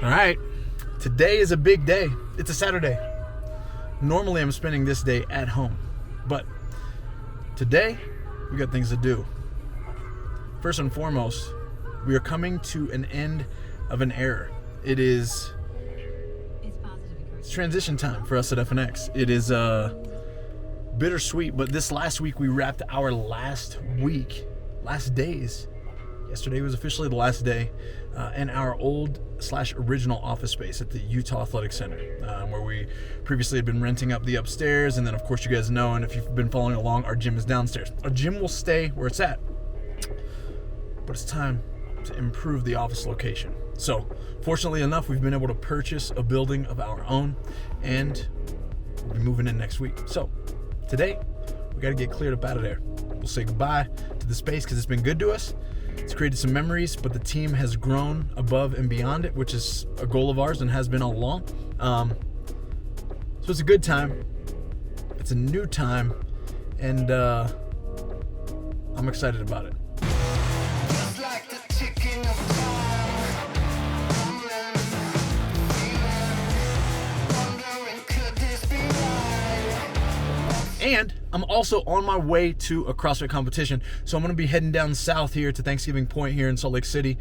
All right, today is a big day. It's a Saturday. Normally I'm spending this day at home, but today we got things to do. First and foremost, we are coming to an end of an era. It's transition time for us at FNX. It is bittersweet, but this last week we wrapped our last days. Yesterday was officially the last day in our old/original office space at the Utah Athletic Center, where we previously had been renting up the upstairs. And then, of course, you guys know, and if you've been following along, our gym is downstairs. Our gym will stay where it's at, but it's time to improve the office location. So, fortunately enough, we've been able to purchase a building of our own, and we'll be moving in next week. So, today, we got to get cleared up out of there. We'll say goodbye to the space because it's been good to us. It's created some memories, but the team has grown above and beyond it, which is a goal of ours and has been all along. So it's a good time. It's a new time, and I'm excited about it. And I'm also on my way to a CrossFit competition. So I'm going to be heading down south here to Thanksgiving Point here in Salt Lake City,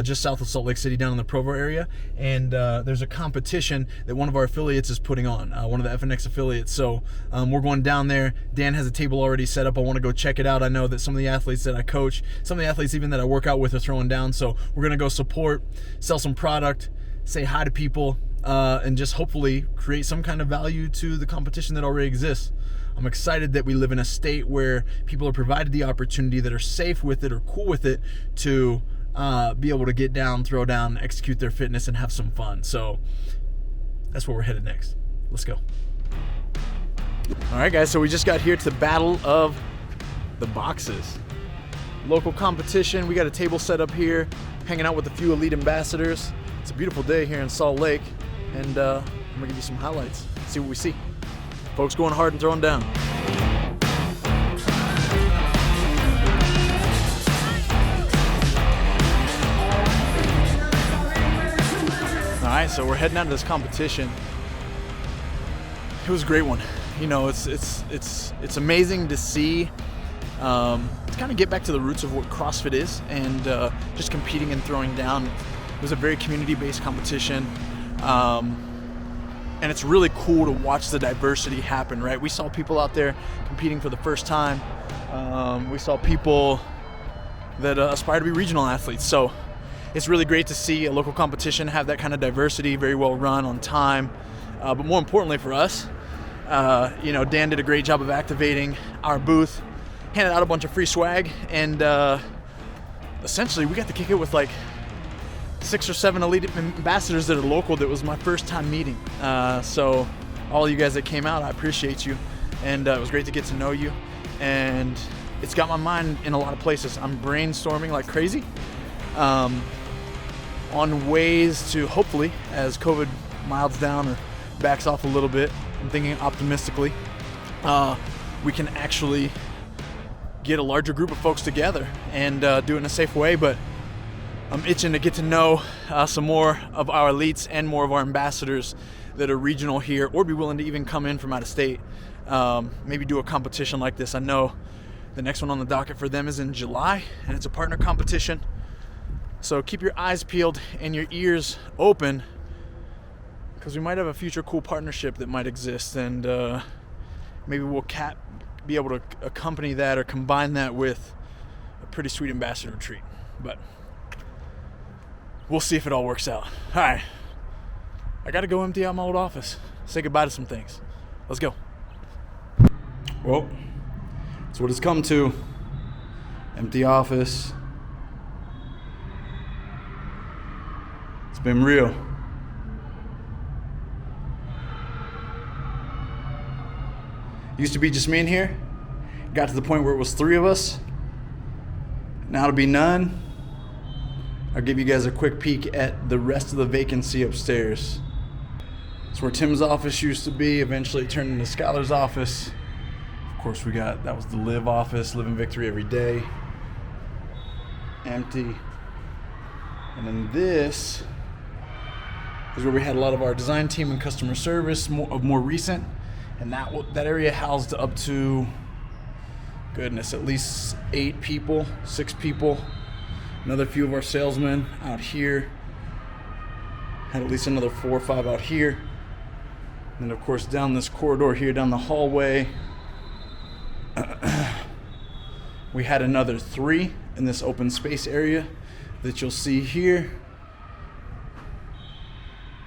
just south of Salt Lake City, down in the Provo area. And there's a competition that one of our affiliates is putting on, one of the FNX affiliates. So we're going down there. Dan has a table already set up. I want to go check it out. I know that some of the athletes that I coach, some of the athletes even that I work out with are throwing down. So we're going to go support, sell some product, say hi to people, and just hopefully create some kind of value to the competition that already exists. I'm excited that we live in a state where people are provided the opportunity, that are safe with it or cool with it, to be able to get down, throw down, execute their fitness, and have some fun. So that's where we're headed next. Let's go. All right, guys, so we just got here to the Battle of the Boxes. Local competition. We got a table set up here, hanging out with a few elite ambassadors. It's a beautiful day here in Salt Lake, and I'm gonna give you some highlights, see what we see. Folks going hard and throwing down. All right, so we're heading out to this competition. It was a great one. You know, it's amazing to see. To kind of get back to the roots of what CrossFit is, and just competing and throwing down. It was a very community-based competition. And it's really cool to watch the diversity happen, right? We saw people out there competing for the first time. We saw people that aspire to be regional athletes. So it's really great to see a local competition have that kind of diversity, very well run, on time. But more importantly for us, Dan did a great job of activating our booth, handed out a bunch of free swag, and essentially we got to kick it with like 6 or 7 elite ambassadors that are local. That was my first time meeting. So all you guys that came out, I appreciate you. And it was great to get to know you. And it's got my mind in a lot of places. I'm brainstorming like crazy on ways to, hopefully, as COVID miles down or backs off a little bit, I'm thinking optimistically, we can actually get a larger group of folks together and do it in a safe way. But I'm itching to get to know some more of our elites and more of our ambassadors that are regional here, or be willing to even come in from out of state. Maybe do a competition like this. I know the next one on the docket for them is in July, and it's a partner competition. So keep your eyes peeled and your ears open, because we might have a future cool partnership that might exist, and maybe we'll be able to accompany that or combine that with a pretty sweet ambassador retreat. But we'll see if it all works out. All right, I gotta go empty out my old office, say goodbye to some things. Let's go. Well, that's what it's come to. Empty office. It's been real. Used to be just me in here. Got to the point where it was 3 of us. Now it'll be none. I'll give you guys a quick peek at the rest of the vacancy upstairs. It's where Tim's office used to be, eventually turned into Skylar's office. Of course, that was the Live office, Live in Victory every day. Empty. And then this is where we had a lot of our design team and customer service, more recent. And that area housed up to, goodness, at least 8 people, 6 people. Another few of our salesmen out here. Had at least another 4 or 5 out here. And of course down this corridor here, down the hallway, we had another 3 in this open space area that you'll see here.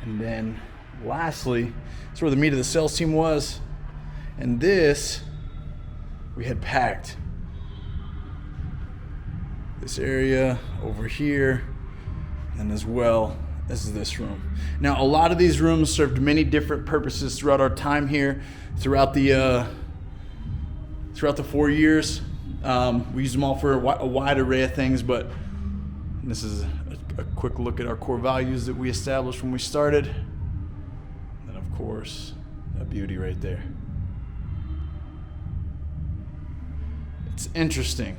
And then lastly, that's where the meat of the sales team was. And this, we had packed. This area over here, and as well as this room. Now, a lot of these rooms served many different purposes throughout our time here, throughout the 4 years. We used them all for a wide array of things, but this is a quick look at our core values that we established when we started. And of course, that beauty right there. It's interesting,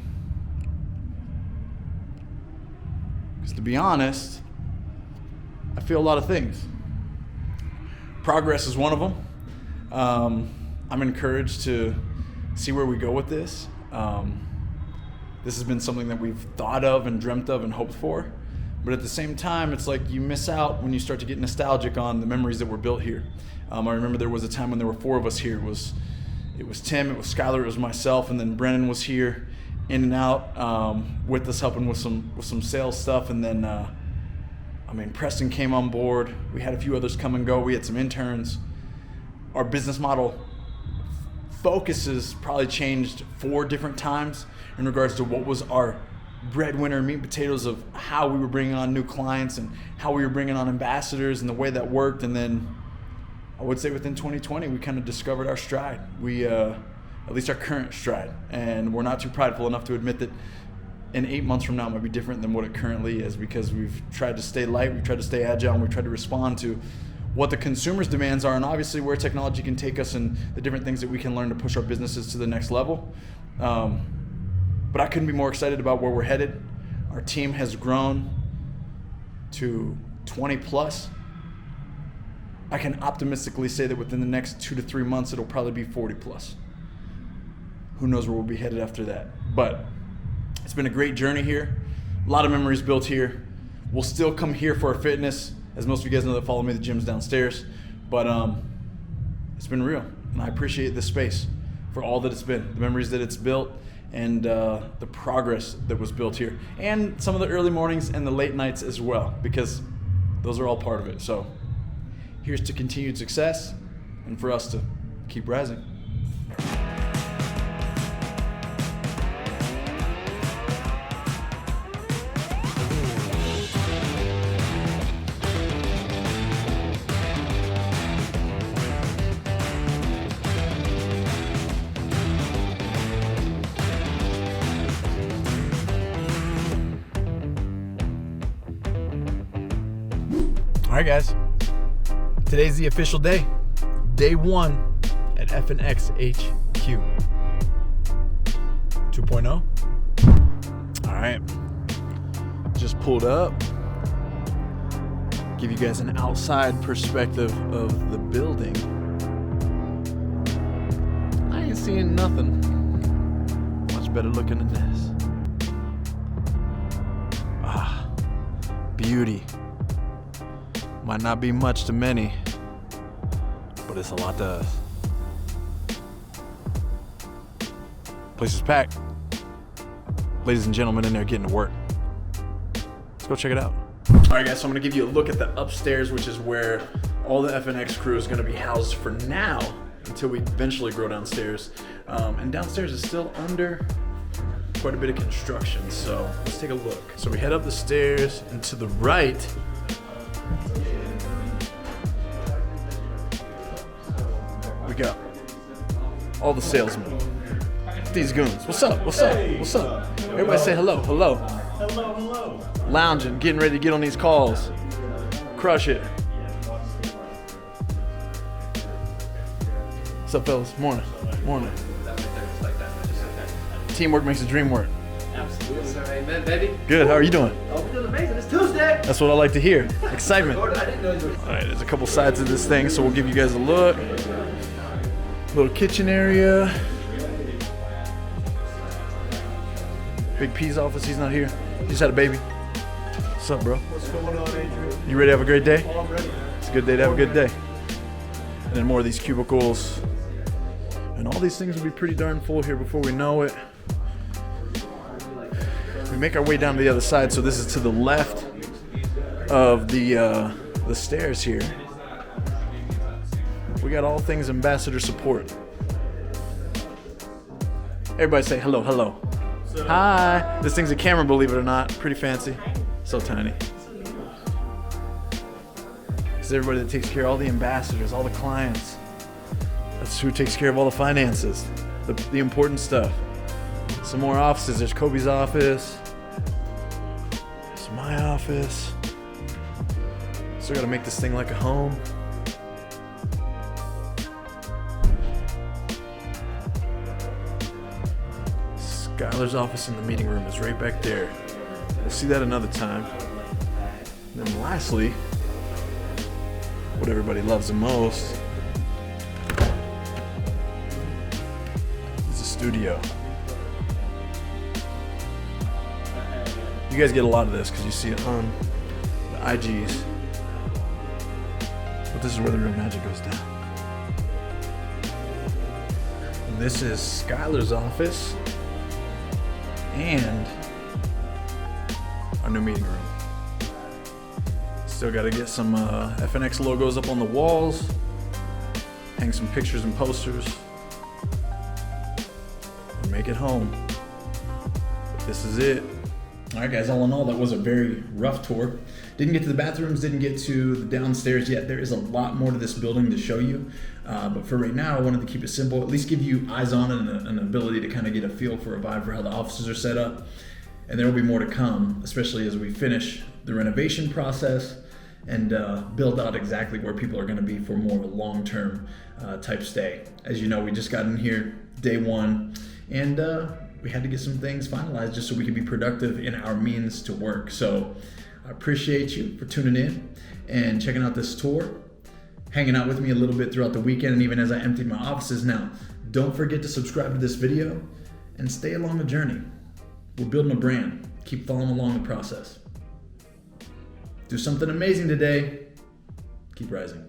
because to be honest, I feel a lot of things. Progress is one of them. I'm encouraged to see where we go with this. This has been something that we've thought of and dreamt of and hoped for. But at the same time, it's like you miss out when you start to get nostalgic on the memories that were built here. I remember there was a time when there were 4 of us here. It was Tim, it was Skylar, it was myself, and then Brennan was here in and out with us, helping with some sales stuff. And then, Preston came on board. We had a few others come and go. We had some interns. Our business model focuses probably changed 4 different times in regards to what was our breadwinner, meat and potatoes of how we were bringing on new clients and how we were bringing on ambassadors and the way that worked. And then I would say within 2020, we kind of discovered our stride. We, at least our current stride. And we're not too prideful enough to admit that in 8 months from now it might be different than what it currently is, because we've tried to stay light, we've tried to stay agile, and we've tried to respond to what the consumer's demands are, and obviously where technology can take us and the different things that we can learn to push our businesses to the next level. But I couldn't be more excited about where we're headed. Our team has grown to 20 plus. I can optimistically say that within the next 2 to 3 months, it'll probably be 40 plus. Who knows where we'll be headed after that. But it's been a great journey here. A lot of memories built here. We'll still come here for our fitness. As most of you guys know that follow me, the gym's downstairs. But it's been real. And I appreciate this space for all that it's been, the memories that it's built, and the progress that was built here. And some of the early mornings and the late nights as well, because those are all part of it. So here's to continued success and for us to keep rising. All right, guys, today's the official day, day 1 at FNX HQ 2.0. All right, just pulled up, give you guys an outside perspective of the building. I ain't seeing nothing much better looking than this. Ah, beauty. Might not be much to many, but it's a lot to us. Place is packed. Ladies and gentlemen in there getting to work. Let's go check it out. All right, guys, so I'm gonna give you a look at the upstairs, which is where all the FNX crew is gonna be housed for now until we eventually grow downstairs. And downstairs is still under quite a bit of construction, so let's take a look. So we head up the stairs, and to the right, we got all the salesmen. These goons. What's up? What's up? What's up? Everybody say hello. Hello. Hello, hello. Lounging, getting ready to get on these calls. Crush it. What's up, fellas? Morning. Morning. Teamwork makes the dream work. Absolutely, sir. Amen, baby. Good. How are you doing? Oh, we're doing amazing. It's Tuesday. That's what I like to hear. Excitement. All I didn't know you were. right, there's a couple sides of this thing, so we'll give you guys a look. Little kitchen area. Big P's office. He's not here. He just had a baby. What's up, bro? What's going on, Adrian? You ready to have a great day? Oh, I'm ready. It's a good day to have a good day. And then more of these cubicles. And all these things will be pretty darn full here before we know it. We make our way down to the other side, so this is to the left of the stairs here. We got all things ambassador support. Everybody say hello, hello. Hi. This thing's a camera, believe it or not. Pretty fancy. So tiny. This is everybody that takes care of all the ambassadors, all the clients. That's who takes care of all the finances, the important stuff. Some more offices. There's Kobe's office. There's my office. Still gotta make this thing like a home. Skylar's office in the meeting room is right back there. We'll see that another time. And then lastly, what everybody loves the most is the studio. You guys get a lot of this because you see it on the IGs. But this is where the real magic goes down. And this is Skylar's office and our new meeting room. Still got to get some FNX logos up on the walls, hang some pictures and posters, and make it home. But this is it. All right, guys, all in all, that was a very rough tour. Didn't get to the bathrooms, didn't get to the downstairs yet. There is a lot more to this building to show you. But for right now, I wanted to keep it simple, at least give you eyes on it and an ability to kind of get a feel for a vibe for how the offices are set up. And there will be more to come, especially as we finish the renovation process and build out exactly where people are going to be for more of a long-term type stay. As you know, we just got in here day one, and we had to get some things finalized just so we could be productive in our means to work. So I appreciate you for tuning in and checking out this tour, hanging out with me a little bit throughout the weekend and even as I emptied my offices. Now, don't forget to subscribe to this video and stay along the journey. We're building a brand. Keep following along the process. Do something amazing today. Keep rising.